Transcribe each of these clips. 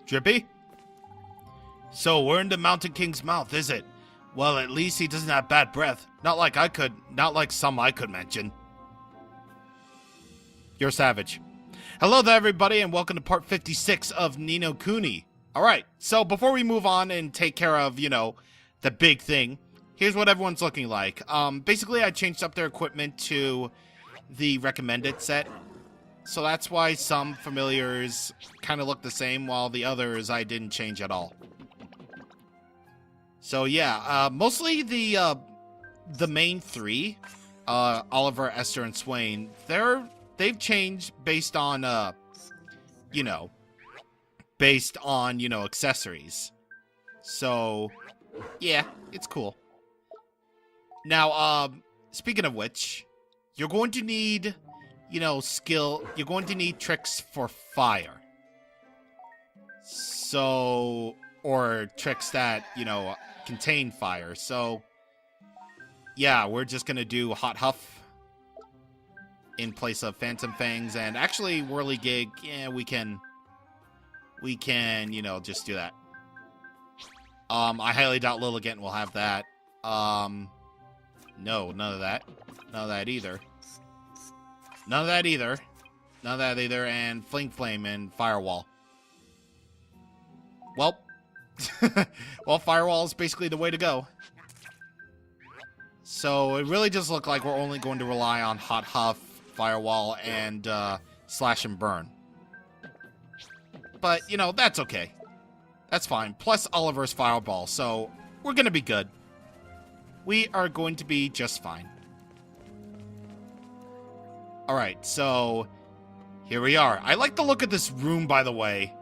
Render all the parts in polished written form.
Drippy? So we're in the Mountain King's mouth, is it? Well, at least he doesn't have bad breath. Not like some I could mention. You're savage. Hello there, everybody, and welcome to part 56 of Ni no Kuni. Alright, so before we move on and take care of, the big thing, here's what everyone's looking like. Basically, I changed up their equipment to the recommended set. So that's why some familiars kind of look the same, while the others I didn't change at all. So yeah, mostly the main three, Oliver, Esther, and Swain, they've changed based on, accessories. So, yeah, it's cool. Now, speaking of which, you're going to need, you're going to need tricks for fire. So, or tricks that, contain fire. So, yeah, we're just gonna do Hot Huff in place of Phantom Fangs, and actually Whirligig, yeah, we can, just do that. I highly doubt Lilligant will have that. No, none of that. None of that either. None of that either. None of that either, and Fling Flame and Firewall. Well, well, Firewall is basically the way to go. So it really does look like we're only going to rely on Hot Huff, Firewall, and Slash and Burn. But, that's okay. That's fine. Plus Oliver's Fireball, so we're going to be good. We are going to be just fine. Alright, so here we are. I like the look of this room, by the way,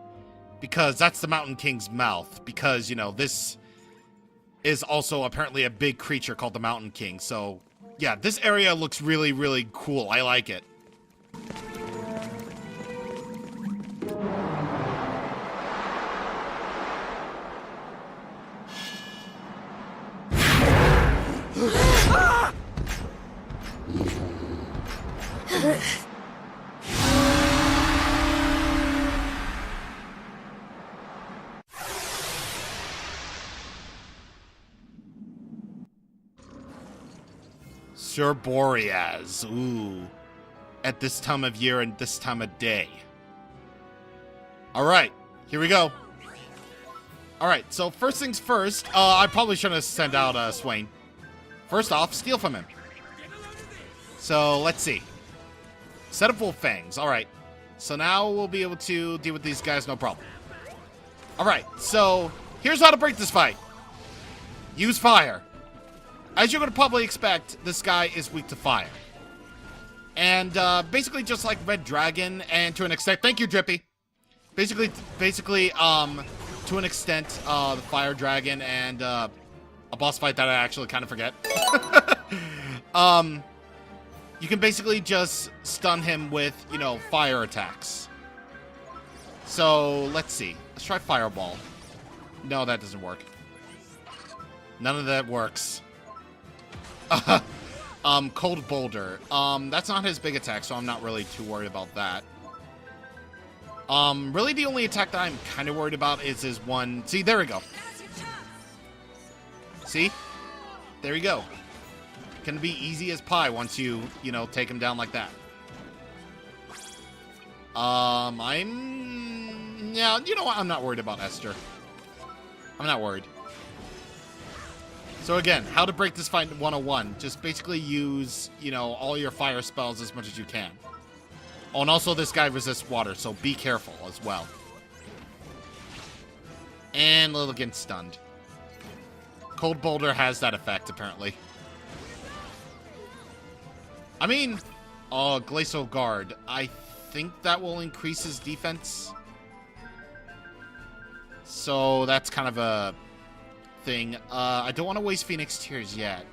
because that's the Mountain King's mouth. Because, this is also apparently a big creature called the Mountain King. So, yeah, this area looks really, really cool. I like it. Cerboreas. Ooh. At this time of year and this time of day. Alright, here we go. Alright, so first things first, I probably shouldn't have sent out Swain. First off, steal from him. So, let's see. Set of Wolf Fangs. Alright. So now we'll be able to deal with these guys, no problem. Alright, so here's how to break this fight. Use fire. As you're going to probably expect, this guy is weak to fire. And basically just like Red Dragon, and to an extent, thank you, Drippy. Basically, to an extent, the Fire Dragon and a boss fight that I actually kind of forget. You can basically just stun him with, fire attacks. So, let's see. Let's try Fireball. No, that doesn't work. None of that works. Cold Boulder. That's not his big attack, so I'm not really too worried about that. Really the only attack that I'm kind of worried about is his one... See, there we go. See? There we go. Can be easy as pie once you, take him down like that. Yeah, you know what? I'm not worried about Esther. I'm not worried. So again, how to break this fight 101. Just basically use, all your fire spells as much as you can. Oh, and also this guy resists water, so be careful as well. And Lilligant stunned. Cold Boulder has that effect, apparently. I mean, Glacial Guard. I think that will increase his defense. So that's kind of a thing. I don't want to waste Phoenix Tears yet.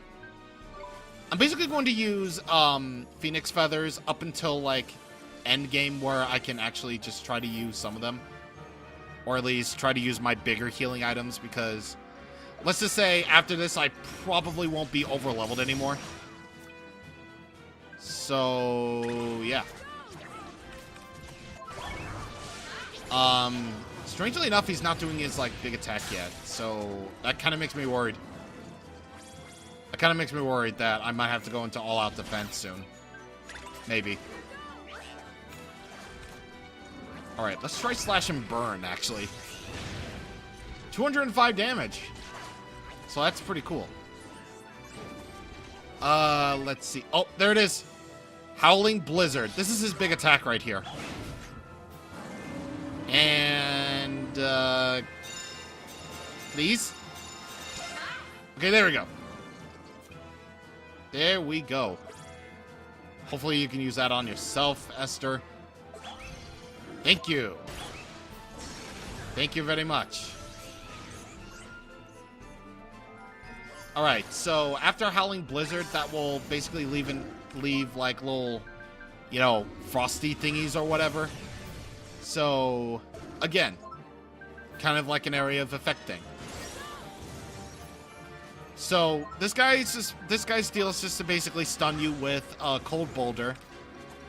I'm basically going to use Phoenix Feathers up until, end game, where I can actually just try to use some of them. Or at least try to use my bigger healing items, because let's just say after this I probably won't be over-leveled anymore. So, yeah. Strangely enough, he's not doing his, like, big attack yet. So that kind of makes me worried. That kind of makes me worried that I might have to go into all-out defense soon. Maybe. Alright, let's try Slash and Burn, actually. 205 damage. So that's pretty cool. Let's see. Oh, there it is. Howling Blizzard. This is his big attack right here. And, please? Okay, there we go. There we go. Hopefully you can use that on yourself, Esther. Thank you. Thank you very much. Alright, so after Howling Blizzard, that will basically leave like little, you know, frosty thingies or whatever. So, again, kind of like an area of effect thing. So, this guy's deal is just to basically stun you with a Cold Boulder,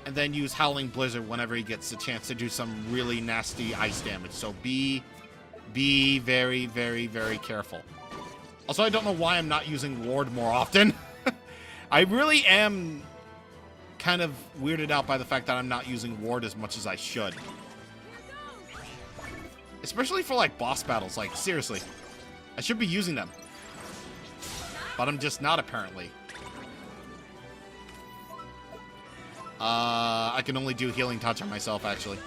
and then use Howling Blizzard whenever he gets a chance to do some really nasty ice damage. So be very, very, very careful. Also, I don't know why I'm not using Ward more often. I really am kind of weirded out by the fact that I'm not using Ward as much as I should. Especially for, like, boss battles. Like, seriously. I should be using them. But I'm just not, apparently. I can only do Healing Touch on myself, actually.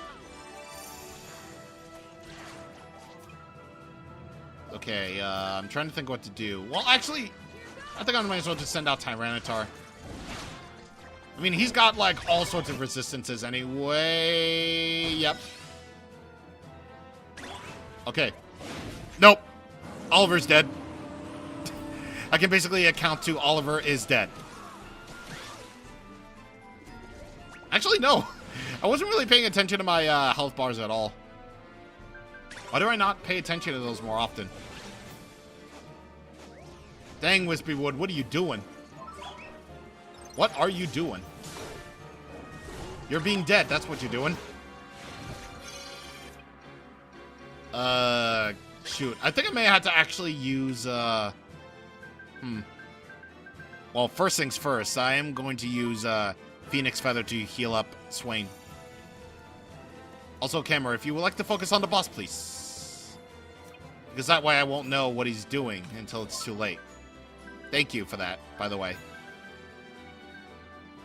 Okay, I'm trying to think what to do. Well, actually, I think I might as well just send out Tyranitar. I mean, he's got, like, all sorts of resistances anyway. Yep. Okay. Nope. Oliver's dead. I can basically account to Oliver is dead. Actually, no. I wasn't really paying attention to my health bars at all. Why do I not pay attention to those more often? Dang, Wispywood, what are you doing? What are you doing? You're being dead, that's what you're doing. Shoot. I think I may have to actually use, Well, first things first, I am going to use, Phoenix Feather to heal up Swain. Also, Camera, if you would like to focus on the boss, please. Because that way I won't know what he's doing until it's too late. Thank you for that, by the way.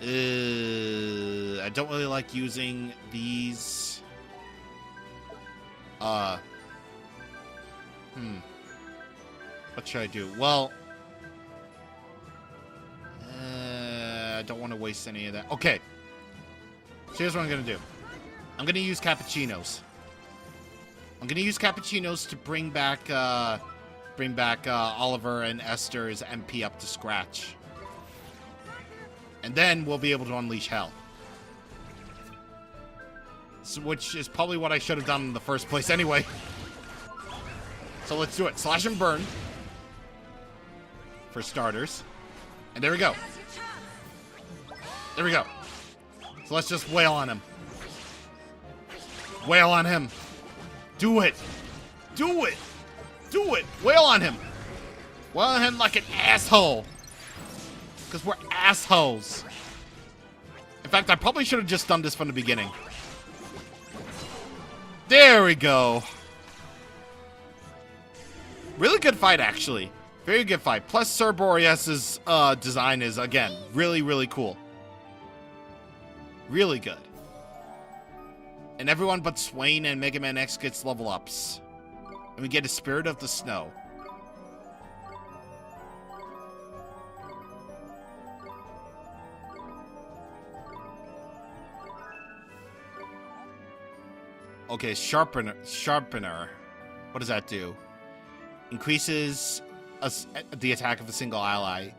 I don't really like using these. What should I do? Well, I don't want to waste any of that. Okay. So here's what I'm going to do. I'm going to use Cappuccinos. I'm going to use Cappuccinos to bring back Oliver and Esther's MP up to scratch. And then we'll be able to unleash hell. So, which is probably what I should have done in the first place anyway. So let's do it. Slash and Burn. For starters. And there we go. There we go. So let's just wail on him. Wail on him. Do it. Do it. Do it. Wail on him. Wail on him like an asshole. Because we're assholes. In fact, I probably should have just done this from the beginning. There we go. Really good fight, actually. Very good fight. Plus, Cerboreas' design is, again, really, really cool. Really good. And everyone but Swain and Mega Man X gets level ups. And we get a Spirit of the Snow. Okay, Sharpener. What does that do? Increases the attack of a single ally.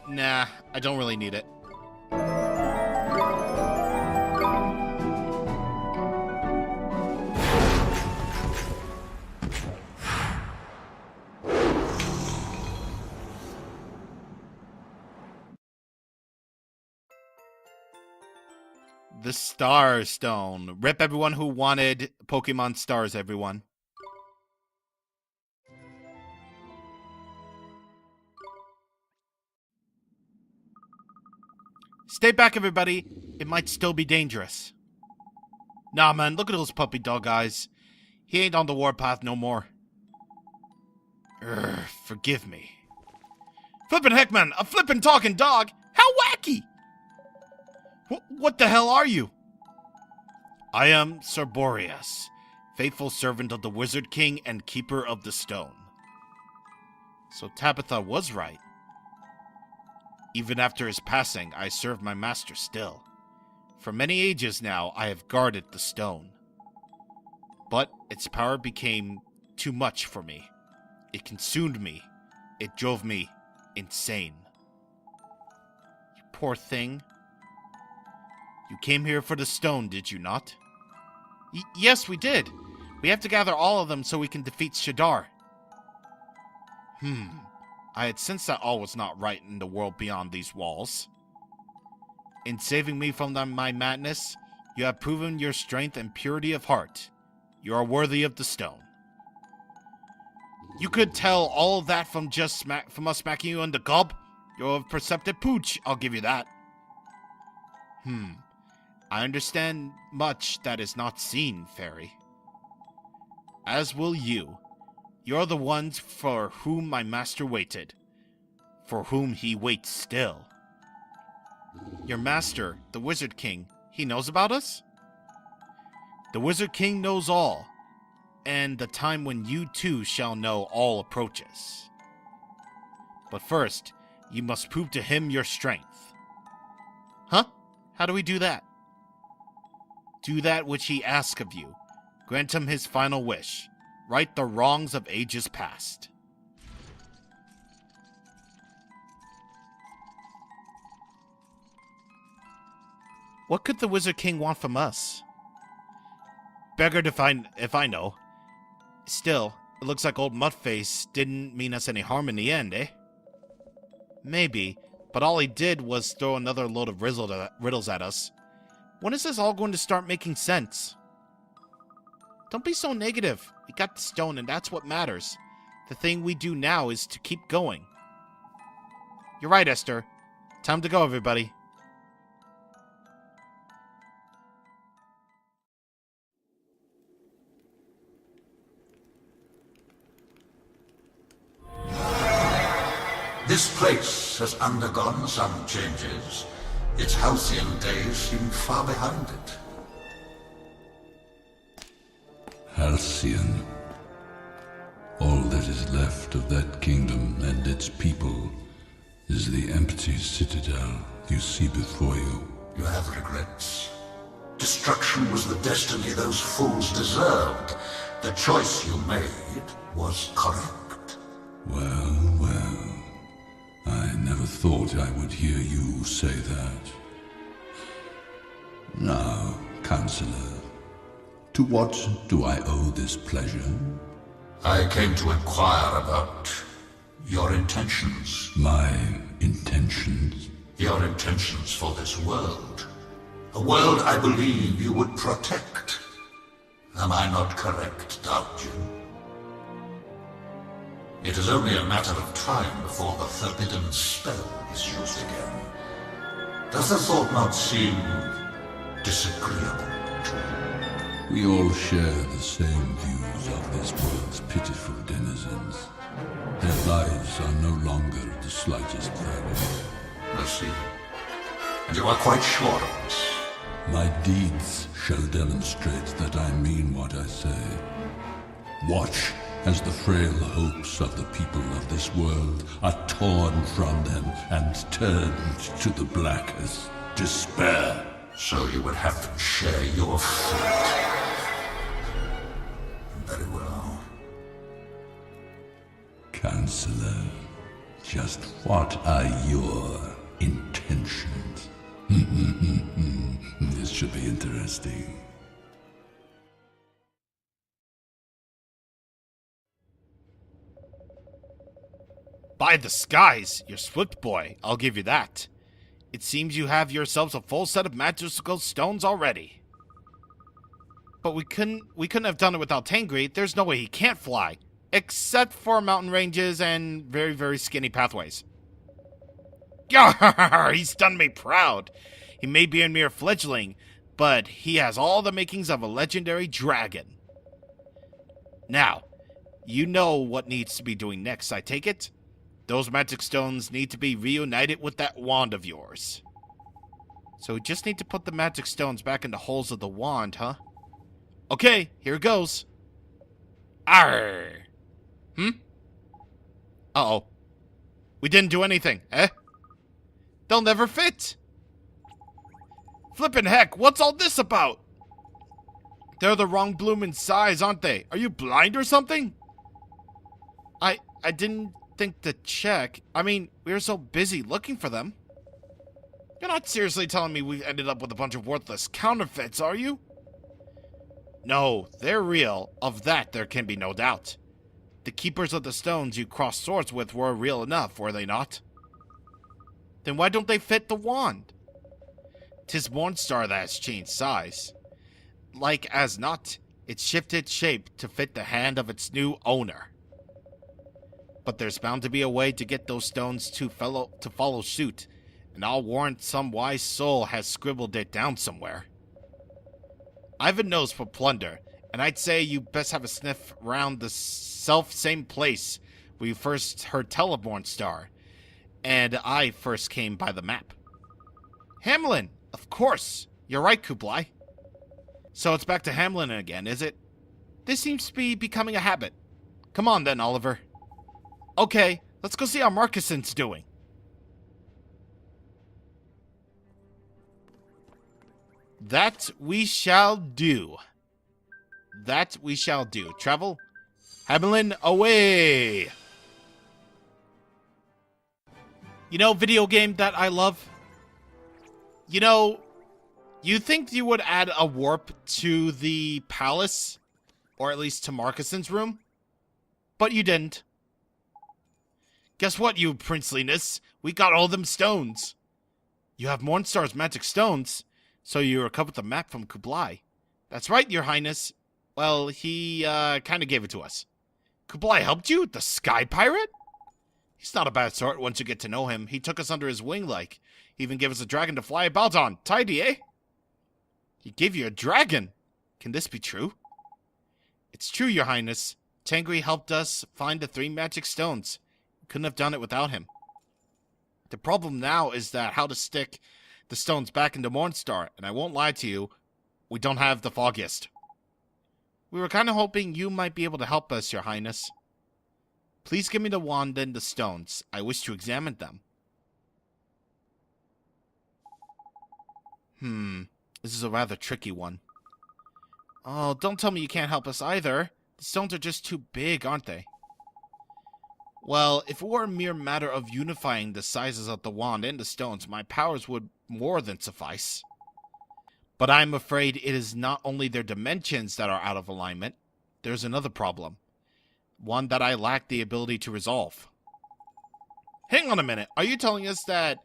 Nah, I don't really need it. The Star Stone. Rip everyone who wanted Pokemon Stars, everyone. Stay back, everybody. It might still be dangerous. Nah, man, look at those puppy dog eyes. He ain't on the warpath no more. Forgive me. Flippin' heck, man, a flippin' talking dog? How wacky! What the hell are you? I am Cerboreas, faithful servant of the Wizard King and keeper of the stone. So Tabitha was right. Even after his passing, I serve my master still. For many ages now, I have guarded the stone. But its power became too much for me. It consumed me. It drove me insane. You poor thing. You came here for the stone, did you not? Yes, we did. We have to gather all of them so we can defeat Shadar. I had sensed that all was not right in the world beyond these walls. In saving me from my madness, you have proven your strength and purity of heart. You are worthy of the stone. You could tell all of that from from us smacking you in the gob. You're a perceptive pooch, I'll give you that. I understand much that is not seen, Fairy. As will you. You're the ones for whom my master waited. For whom he waits still. Your master, the Wizard King, he knows about us? The Wizard King knows all, and the time when you too shall know all approaches. But first, you must prove to him your strength. Huh? How do we do that? Do that which he asks of you. Grant him his final wish. Right the wrongs of ages past. What could the Wizard King want from us? Beggared if I know. Still, it looks like old Mudface didn't mean us any harm in the end, eh? Maybe, but all he did was throw another load of riddles at us. When is this all going to start making sense? Don't be so negative. We got the stone and that's what matters. The thing we do now is to keep going. You're right, Esther. Time to go, everybody. This place has undergone some changes. Its halcyon days seem far behind it. Halcyon. All that is left of that kingdom and its people is the empty citadel you see before you. You have regrets. Destruction was the destiny those fools deserved. The choice you made was correct. Well. I never thought I would hear you say that. Now, Counselor, to what do I owe this pleasure? I came to inquire about your intentions. My intentions? Your intentions for this world. A world I believe you would protect. Am I not correct, Doubtjin? It is only a matter of time before the forbidden spell is used again. Does the thought not seem disagreeable to you? We all share the same views of this world's pitiful denizens. Their lives are no longer the slightest value. I see. And you are quite sure of this? My deeds shall demonstrate that I mean what I say. Watch as the frail hopes of the people of this world are torn from them and turned to the blackest despair. So you would have to share your fate. Very well. Counselor, just what are your intentions? This should be interesting. By the skies, you're swift, boy. I'll give you that. It seems you have yourselves a full set of magical stones already. But we couldn't have done it without Tangri. There's no way he can't fly. Except for mountain ranges and very, very skinny pathways. Yarr! He's done me proud. He may be a mere fledgling, but he has all the makings of a legendary dragon. Now, you know what needs to be doing next, I take it? Those magic stones need to be reunited with that wand of yours. So we just need to put the magic stones back in the holes of the wand, huh? Okay, here goes. Arr! Uh-oh. We didn't do anything, eh? They'll never fit. Flippin' heck, what's all this about? They're the wrong bloomin' size, aren't they? Are you blind or something? I didn't think to check. I mean, we were so busy looking for them. You're not seriously telling me we've ended up with a bunch of worthless counterfeits, are you? No, they're real. Of that, there can be no doubt. The keepers of the stones you crossed swords with were real enough, were they not? Then why don't they fit the wand? 'Tis Mornstar that has changed size. Like as not, it shifted shape to fit the hand of its new owner. But there's bound to be a way to get those stones to follow suit, and I'll warrant some wise soul has scribbled it down somewhere. I've a nose for plunder, and I'd say you best have a sniff round the same place we first heard tell of Mornstar, and I first came by the map. Hamlin, of course. You're right, Kublai. So it's back to Hamlin again, is it? This seems to be becoming a habit. Come on then, Oliver. Okay, let's go see how Marcuson's doing. That we shall do. That we shall do. Travel. Hamlin, away! You know, video game that I love? You know, you think you would add a warp to the palace? Or at least to Marcuson's room? But you didn't. Guess what, you princeliness? We got all them stones. You have Mornstar's magic stones, so you recovered the map from Kublai. That's right, your highness. Well, he, kind of gave it to us. Kublai helped you? The Sky Pirate? He's not a bad sort once you get to know him. He took us under his wing, like. He even gave us a dragon to fly about on. Tidy, eh? He gave you a dragon? Can this be true? It's true, your highness. Tangri helped us find the 3 magic stones. We couldn't have done it without him. The problem now is that how to stick the stones back into Mornstar, and I won't lie to you, we don't have the foggiest. We were kind of hoping you might be able to help us, your highness. Please give me the wand and the stones. I wish to examine them. This is a rather tricky one. Oh, don't tell me you can't help us either. The stones are just too big, aren't they? Well, if it were a mere matter of unifying the sizes of the wand and the stones, my powers would more than suffice. But I'm afraid it is not only their dimensions that are out of alignment. There's another problem. One that I lack the ability to resolve. Hang on a minute. Are you telling us that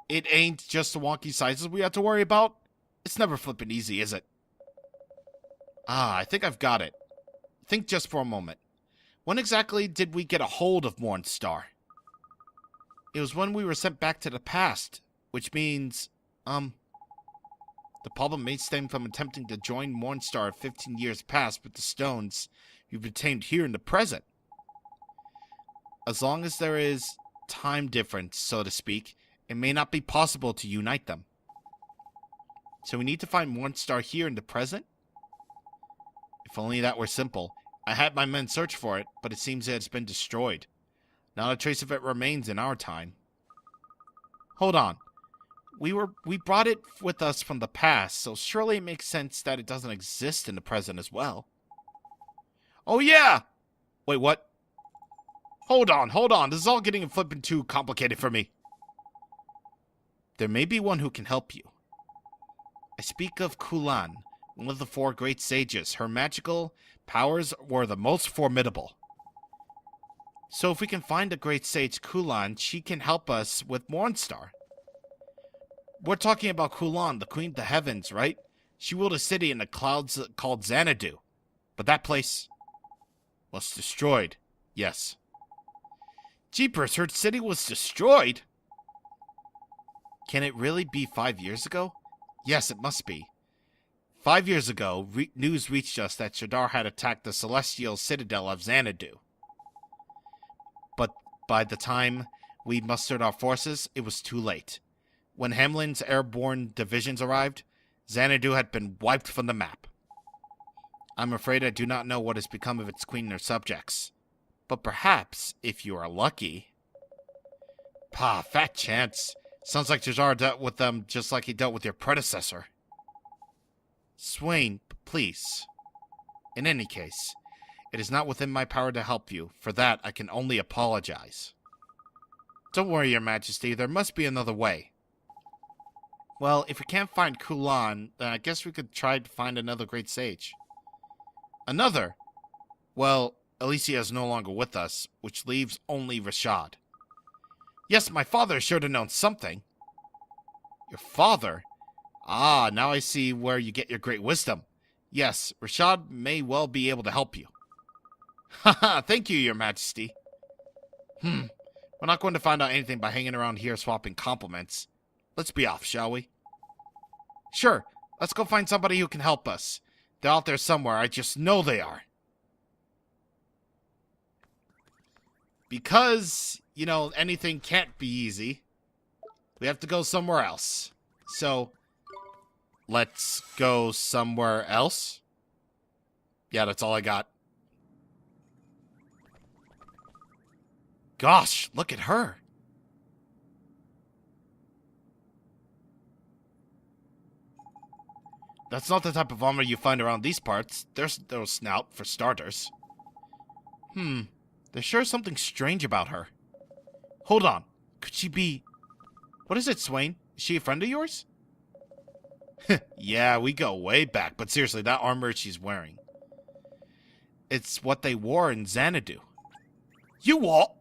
it ain't just the wonky sizes we have to worry about? It's never flippin' easy, is it? I think I've got it. Think just for a moment. When exactly did we get a hold of Mornstar? It was when we were sent back to the past, which means, the problem may stem from attempting to join Mornstar 15 years past with the stones you've obtained here in the present. As long as there is time difference, so to speak, it may not be possible to unite them. So we need to find Mornstar here in the present? If only that were simple. I had my men search for it, but it seems that it's been destroyed. Not a trace of it remains in our time. Hold on. We brought it with us from the past, so surely it makes sense that it doesn't exist in the present as well. Oh yeah! Wait, what? Hold on. This is all getting flippin' too complicated for me. There may be one who can help you. I speak of Kulan, one of the 4 great sages. Her magical powers were the most formidable. So if we can find the great sage Kulan, she can help us with Mornstar. We're talking about Kulan, the queen of the heavens, right? She ruled a city in the clouds called Xanadu. But that place was destroyed. Yes. Jeepers, her city was destroyed? Can it really be 5 years ago? Yes, it must be. 5 years ago, news reached us that Shadar had attacked the celestial citadel of Xanadu. But by the time we mustered our forces, it was too late. When Hamlin's airborne divisions arrived, Xanadu had been wiped from the map. I'm afraid I do not know what has become of its queen and her subjects. But perhaps, if you are lucky... Pah, fat chance. Sounds like Jazar dealt with them just like he dealt with your predecessor. Swain, please. In any case, it is not within my power to help you. For that, I can only apologize. Don't worry, Your Majesty. There must be another way. Well, if we can't find Kulan, then I guess we could try to find another great sage. Another? Well, Alicia is no longer with us, which leaves only Rashad. Yes, my father should have known something. Your father? Ah, now I see where you get your great wisdom. Yes, Rashad may well be able to help you. Haha, thank you, Your Majesty. We're not going to find out anything by hanging around here swapping compliments. Let's be off, shall we? Sure, let's go find somebody who can help us. They're out there somewhere, I just know they are. Because, you know, anything can't be easy, we have to go somewhere else. So, let's go somewhere else. Yeah, that's all I got. Gosh, look at her. That's not the type of armor you find around these parts. There's no snout, for starters. There's sure something strange about her. Hold on. Could she be... What is it, Swain? Is she a friend of yours? Yeah, we go way back, but seriously, that armor she's wearing. It's what they wore in Xanadu. You what?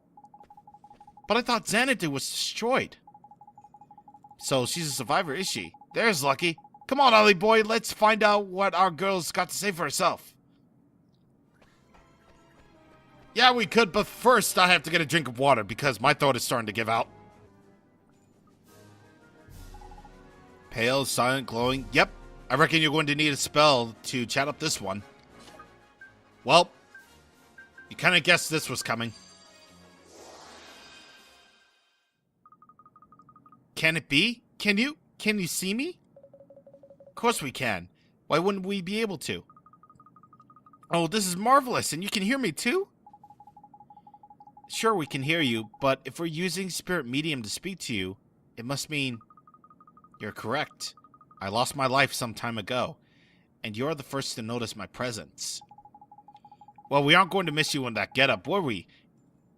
But I thought Xanadu was destroyed. So she's a survivor, is she? There's lucky. Come on, Ollie boy, let's find out what our girl's got to say for herself. Yeah, we could, but first I have to get a drink of water because my throat is starting to give out. Pale, silent, glowing. Yep, I reckon you're going to need a spell to chat up this one. Well, you kind of guessed this was coming. Can it be? Can you see me? Of course we can. Why wouldn't we be able to? Oh, this is marvelous, and you can hear me too? Sure, we can hear you, but if we're using spirit medium to speak to you, it must mean you're correct. I lost my life some time ago, and you're the first to notice my presence. Well, we aren't going to miss you in that getup, were we?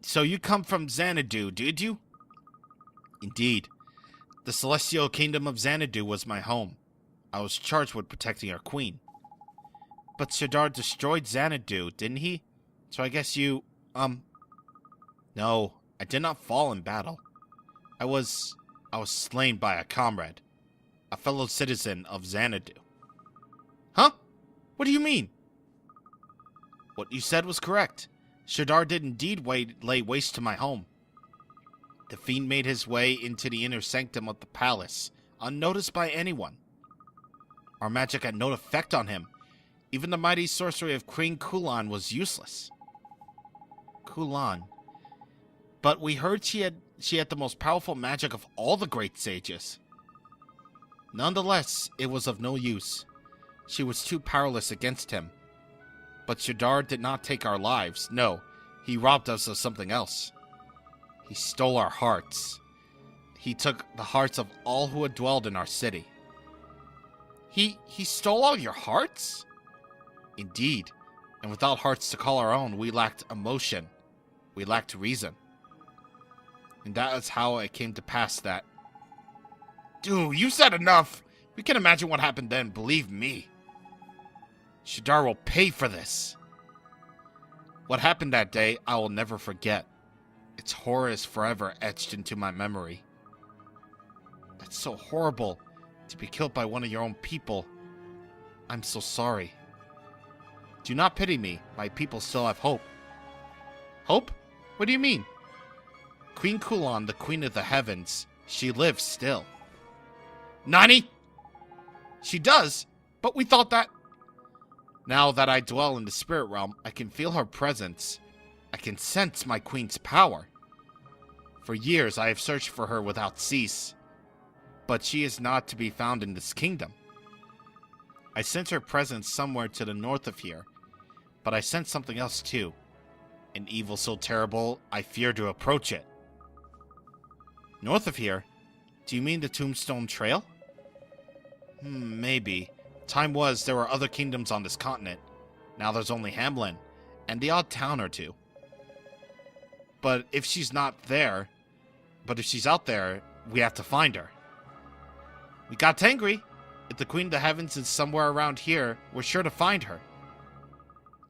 So you come from Xanadu, did you? Indeed. The celestial kingdom of Xanadu was my home. I was charged with protecting our queen. But Shadar destroyed Xanadu, didn't he? So I guess you, No, I did not fall in battle. I was slain by a comrade. A fellow citizen of Xanadu. Huh? What do you mean? What you said was correct. Shadar did indeed lay waste to my home. The fiend made his way into the inner sanctum of the palace, unnoticed by anyone. Our magic had no effect on him. Even the mighty sorcery of Queen Kulan was useless. Kulan. But we heard she had the most powerful magic of all the great sages. Nonetheless, it was of no use. She was too powerless against him. But Shadar did not take our lives. No, he robbed us of something else. He stole our hearts. He took the hearts of all who had dwelled in our city. He stole all your hearts? Indeed. And without hearts to call our own, we lacked emotion. We lacked reason. And that is how it came to pass that... Dude, you said enough! We can imagine what happened then, believe me. Shadar will pay for this. What happened that day, I will never forget. Its horror is forever etched into my memory. That's so horrible, to be killed by one of your own people. I'm so sorry. Do not pity me. My people still have hope. Hope? What do you mean? Queen Kulan, the Queen of the Heavens, she lives still. Nani? She does? But we thought that... Now that I dwell in the spirit realm, I can feel her presence. I can sense my queen's power. For years I have searched for her without cease. But she is not to be found in this kingdom. I sense her presence somewhere to the north of here. But I sense something else too. An evil so terrible, I fear to approach it. North of here? Do you mean the Tombstone Trail? Maybe. Time was, there were other kingdoms on this continent. Now there's only Hamlin, and the odd town or two. But if she's out there, we have to find her. We got Tangri. If the Queen of the Heavens is somewhere around here, we're sure to find her.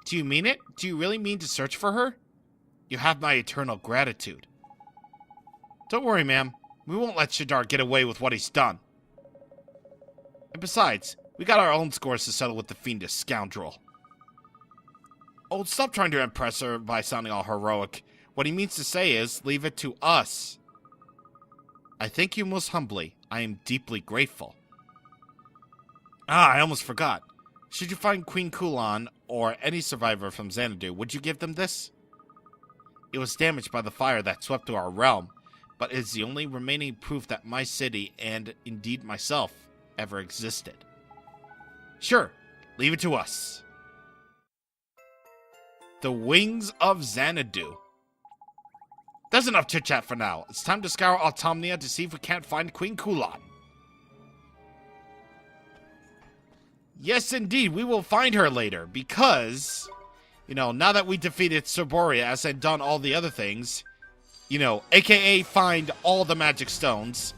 Do you mean it? Do you really mean to search for her? You have my eternal gratitude. Don't worry, ma'am. We won't let Shadar get away with what he's done. And besides, we got our own scores to settle with the fiendish scoundrel. Oh, stop trying to impress her by sounding all heroic. What he means to say is, leave it to us. I thank you most humbly. I am deeply grateful. I almost forgot. Should you find Queen Kulan or any survivor from Xanadu, would you give them this? It was damaged by the fire that swept through our realm, but it is the only remaining proof that my city, and indeed myself, ever existed. Sure, leave it to us. The Wings of Xanadu. That's enough chit-chat for now. It's time to scour Automnia to see if we can't find Queen Kulan. Yes, indeed, we will find her later, because, now that we defeated Cerboreas and done all the other things, aka find all the magic stones,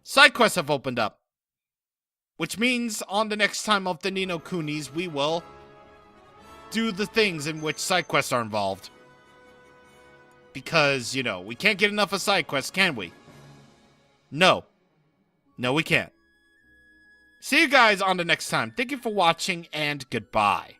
side quests have opened up. Which means, on the next time of the Nino Kunis, we will do the things in which side quests are involved. Because, we can't get enough of side quests, can we? No. No, we can't. See you guys on the next time. Thank you for watching, and goodbye.